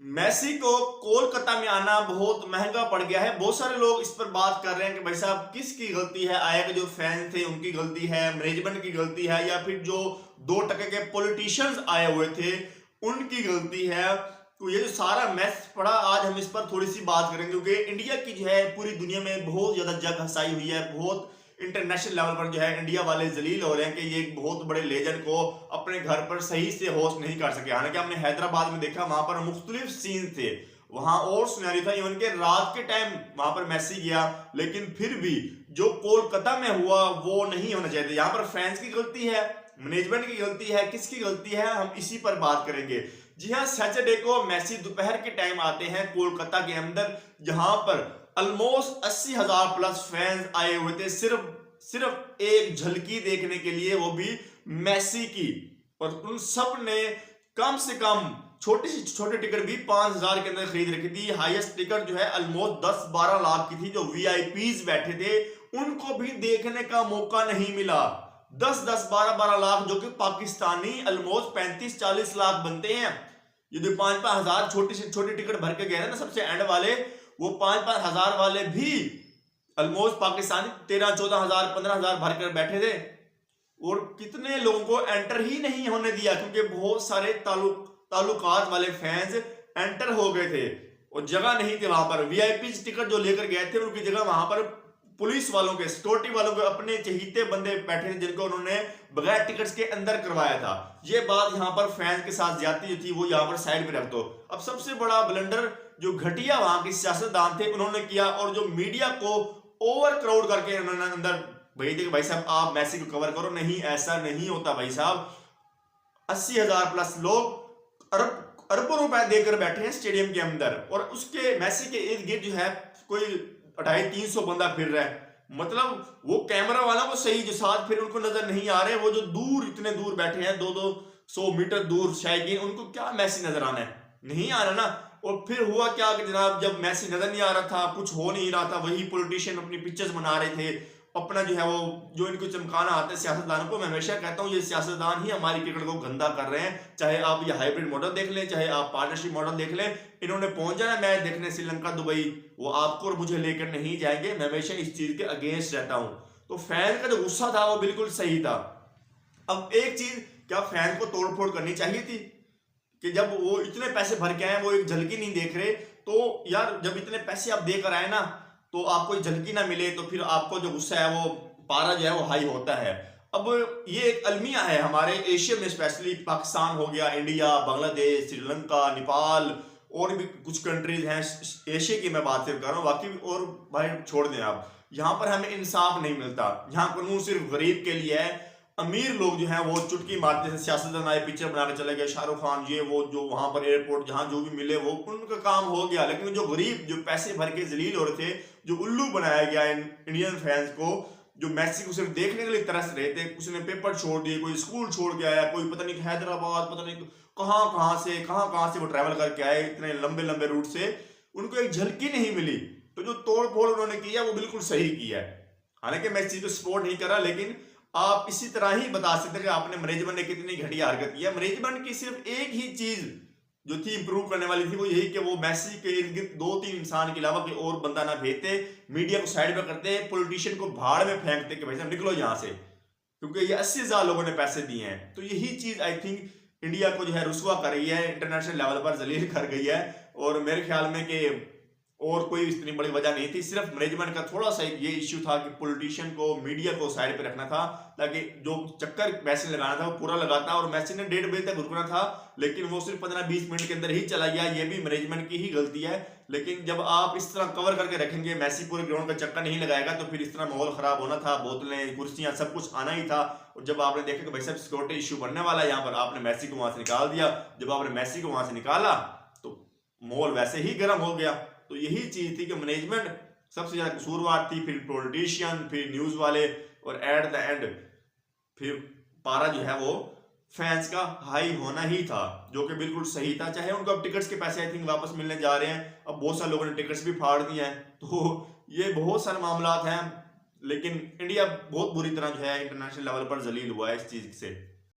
Messi को कोलकाता में आना बहुत महंगा पड़ गया है। बहुत सारे लोग इस पर बात कर रहे हैं कि भाई साहब किसकी गलती है, आया के जो फैन थे उनकी गलती है, मैनेजमेंट की गलती है, या फिर जो 2% के पॉलिटिशियंस आए हुए थे उनकी गलती है। तो ये जो सारा मैस पड़ा, आज हम इस पर थोड़ी सी बात करेंगे क्योंकि इंडिया की जो है पूरी दुनिया में बहुत ज्यादा जग हंसाई हुई है। बहुत इंटरनेशनल लेवल पर जो है इंडिया वाले जलील हो रहे हैं कि ये एक बहुत बड़े लेजेंड को अपने घर पर सही से होस्ट नहीं कर सके। हालांकि हमने हैदराबाद में देखा, वहां पर मुख्तलिफ सीन थे, वहां और सिनेरियो था, इवन के रात के टाइम वहां पर मैसी गया, लेकिन फिर भी जो कोलकाता में हुआ वो नहीं होना चाहिए। यहाँ पर फैंस की गलती है, मैनेजमेंट की गलती है, किसकी गलती है, हम इसी पर बात करेंगे। जी हाँ, सैटरडे को मैसी दोपहर के टाइम आते हैं कोलकाता के अंदर, जहां पर ऑलमोस्ट 80,000 प्लस फैंस आए हुए थे सिर्फ एक झलकी देखने के लिए, वो भी मैसी की। और उन सब ने कम से कम छोटी से छोटे टिकट भी 5,000 के अंदर खरीद रखी थी। हाईएस्ट टिकट जो है ऑलमोस्ट 10-12 लाख की थी। जो वीआईपीज बैठे थे उनको भी देखने का मौका नहीं मिला। 10-10, 12-12 लाख, जो कि पाकिस्तानी ऑलमोस्ट 35-40 लाख बनते हैं। ये जो 5-5 हजार छोटी से छोटी टिकट भर के गए ना सबसे एंड वाले, वो 5-5 हजार वाले भी ऑलमोस्ट पाकिस्तानी 13-14 हजार 15 हजार भर कर बैठे थे। और कितने लोगों को एंटर ही नहीं होने दिया क्योंकि बहुत सारे ताल्लुकात वाले फैंस एंटर हो गए थे और जगह नहीं थी वहां पर। वीआईपी टिकट जो लेकर गए थे उनकी जगह वहां पर पुलिस वालों के, सिक्योरिटी वालों के अपने चहीते बंदे बैठे थे जिनको उन्होंने बगैर टिकट्स के अंदर करवाया था। ये बात यहाँ पर फैंस के साथ ज्यादती जो थी वो यहाँ पर साइड पे रख दो। अब सबसे बड़ा ब्लंडर जो घटिया वहां के सियासतदान थे उन्होंने किया, और जो मीडिया को ओवर क्राउड करके उन्होंने अंदर भेज दिया कि भाई साहब आप मैसी को कवर करो। नहीं, ऐसा नहीं होता भाई साहब। 80,000 प्लस लोग अरबों रुपए देकर बैठे हैं स्टेडियम के अंदर, और उसके मैसी के इर्द गिर्द जो है कोई 250-300 बंदा फिर रहा है। मतलब वो कैमरा वाला वो सही जो साथ फिर उनको नजर नहीं आ रहे, वो जो दूर इतने दूर बैठे हैं 200 मीटर दूर शायद, उनको क्या मैसी नजर आना है? नहीं आ रहा ना। और फिर हुआ क्या कि जनाब, जब मैसी नजर नहीं आ रहा था, कुछ हो नहीं रहा था, वही पॉलिटिशियन अपनी पिक्चर्स बना रहे थे अपना जो है वो, जो इनको चमकाना आता है सियासतदानों को। मैं हमेशा कहता हूं ये सियासतदान ही हमारी क्रिकेट को गंदा कर रहे हैं। चाहे आप ये हाइब्रिड मॉडल देख लें, चाहे आप पार्टनरशिप मॉडल देख लें, इन्होंने पहुंच जाना मैच देखने श्रीलंका दुबई, वो आपको और मुझे लेकर नहीं जाएंगे। मैं हमेशा इस चीज के अगेंस्ट रहता हूं। तो फैन का जो गुस्सा था वो बिल्कुल सही था। अब एक चीज, क्या फैन को तोड़फोड़ करनी चाहिए थी कि जब वो इतने पैसे भर के आए वो एक झलकी नहीं देख रहे? तो यार जब इतने पैसे आप देकर आए ना, तो आपको झलकी ना मिले तो फिर आपको जो गुस्सा है वो पारा जो है वो हाई होता है। अब ये एक अलमिया है हमारे एशिया में, स्पेशली पाकिस्तान हो गया, इंडिया, बांग्लादेश, श्रीलंका, नेपाल और भी कुछ कंट्रीज हैं एशिया की मैं बात सिर्फ कर रहा हूँ, बाकी और भाई छोड़ दें आप। यहाँ पर हमें इंसाफ नहीं मिलता। यहाँ कानून सिर्फ गरीब के लिए है। अमीर लोग जो हैं वो चुटकी मारते हैं, सियासतदान आए पिक्चर बना के चले गए, शाहरुख खान ये वो, जो वहां पर एयरपोर्ट जहां जो भी मिले वो उनका काम हो गया। लेकिन जो गरीब जो पैसे भर के जलील हो रहे थे, जो उल्लू बनाया गया इंडियन फैंस को, जो मैसी को सिर्फ देखने के लिए तरस रहे थे, किसी ने पेपर छोड़ दिए, कोई स्कूल छोड़ के आया, कोई पता नहीं हैदराबाद, पता नहीं कहाँ से वो ट्रैवल करके आए इतने लंबे लंबे रूट से, उनको एक झलकी नहीं मिली। तो जो तोड़ फोड़ उन्होंने किया वो बिल्कुल सही किया है। हालांकि मैं इस चीज को सपोर्ट नहीं कर रहा, लेकिन आप इसी तरह ही बता सकते हैं कि आपने मैनेजमेंट ने कितनी घटिया हरकत की है। मैनेजमेंट की सिर्फ एक ही चीज जो थी इंप्रूव करने वाली थी, वो यही कि वो मैसी के इर्द गिर्द 2-3 इंसान के अलावा कोई और बंदा ना भेजते, मीडिया को साइड में करते, पॉलिटिशियन को भाड़ में फेंकते कि भाई साहब निकलो यहां से, क्योंकि ये 80,000 लोगों ने पैसे दिए हैं। तो यही चीज आई थिंक इंडिया को जो है रुसवा कर रही है, इंटरनेशनल लेवल पर जलील कर गई है। और मेरे ख्याल में कि और कोई इतनी बड़ी वजह नहीं थी, सिर्फ मैनेजमेंट का थोड़ा सा ये इश्यू था कि पॉलिटिशियन को, मीडिया को साइड पे रखना था, ताकि जो चक्कर मैसी ने लगाना था वो पूरा लगाता। और मैसी ने 1.5 बजे तक रुकना था, लेकिन वो सिर्फ 15-20 मिनट के अंदर ही चला गया। ये भी मैनेजमेंट की ही गलती है। लेकिन जब आप इस तरह कवर करके रखेंगे, मैसी पूरे ग्राउंड का चक्कर नहीं लगाएगा, तो फिर इस तरह माहौल खराब होना था, बोतलें, कुर्सियां, सब कुछ आना ही था। और जब आपने देखा कि भाई साहब सिक्योरिटी इश्यू बनने वाला है, यहाँ पर आपने मैसी को वहां से निकाल दिया। जब आपने मैसी को वहां से निकाला तो माहौल वैसे ही गर्म हो गया। तो यही चीज थी कि मैनेजमेंट सबसे ज्यादा कसूरवार थी, फिर पॉलिटिशियन, फिर न्यूज वाले, और एट द एंड फिर पारा जो है वो फैंस का हाई होना ही था, जो कि बिल्कुल सही था। चाहे उनको अब टिकट्स के पैसे आई थिंक वापस मिलने जा रहे हैं, अब बहुत सारे लोगों ने टिकट्स भी फाड़ दिए हैं, तो ये बहुत सारे मामला हैं। लेकिन इंडिया बहुत बुरी तरह जो है इंटरनेशनल लेवल पर जलील हुआ है इस चीज से।